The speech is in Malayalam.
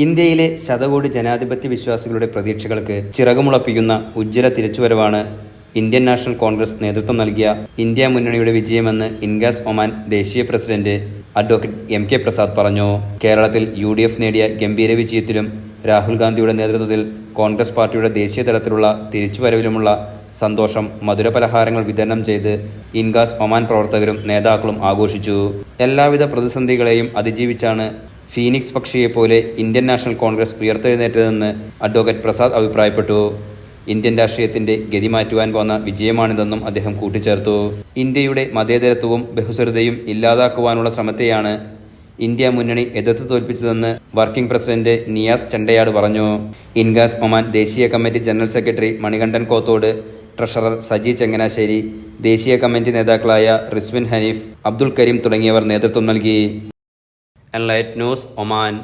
ഇന്ത്യയിലെ ശതകോടി ജനാധിപത്യ വിശ്വാസികളുടെ പ്രതീക്ഷകൾക്ക് ചിറകുമുളപ്പിക്കുന്ന ഉജ്ജ്വല തിരിച്ചുവരവാണ് ഇന്ത്യൻ നാഷണൽ കോൺഗ്രസ് നേതൃത്വം നൽകിയ ഇന്ത്യ മുന്നണിയുടെ വിജയമെന്ന് ഇൻഗാസ് ഒമാൻ ദേശീയ പ്രസിഡന്റ് അഡ്വക്കേറ്റ് എം.കെ. പ്രസാദ് പറഞ്ഞു. കേരളത്തിൽ UDF നേടിയ ഗംഭീര വിജയത്തിലും രാഹുൽ ഗാന്ധിയുടെ നേതൃത്വത്തിൽ കോൺഗ്രസ് പാർട്ടിയുടെ ദേശീയ തലത്തിലുള്ള തിരിച്ചുവരവിലുമുള്ള സന്തോഷം മധുരപലഹാരങ്ങൾ വിതരണം ചെയ്ത് ഇൻഗാസ് ഒമാൻ പ്രവർത്തകരും നേതാക്കളും ആഘോഷിച്ചു. എല്ലാവിധ പ്രതിസന്ധികളെയും അതിജീവിച്ചാണ് ഫീനിക്സ് പക്ഷിയെപ്പോലെ ഇന്ത്യൻ നാഷണൽ കോൺഗ്രസ് ഉയർത്തെഴുന്നേറ്റതെന്ന് അഡ്വക്കേറ്റ് പ്രസാദ് അഭിപ്രായപ്പെട്ടു. ഇന്ത്യൻ രാഷ്ട്രീയത്തിന്റെ ഗതി മാറ്റുവാൻ പോന്ന വിജയമാണിതെന്നും അദ്ദേഹം കൂട്ടിച്ചേർത്തു. ഇന്ത്യയുടെ മതേതരത്വവും ബഹുസ്വരതയും ഇല്ലാതാക്കുവാനുള്ള ശ്രമത്തെയാണ് ഇന്ത്യ മുന്നണി എതിർത്ത് തോൽപ്പിച്ചതെന്ന് വർക്കിംഗ് പ്രസിഡന്റ് നിയാസ് ചണ്ടയാട് പറഞ്ഞു. ഇൻഗാസ് ഒമാൻ ദേശീയ committee general secretary Manikandan Kothod, treasurer Saji Changanassery, ദേശീയ കമ്മിറ്റി നേതാക്കളായ റിസ്വിൻ ഹനീഫ്, അബ്ദുൽ കരീം തുടങ്ങിയവർ നേതൃത്വം നൽകി. Enlight news Oman.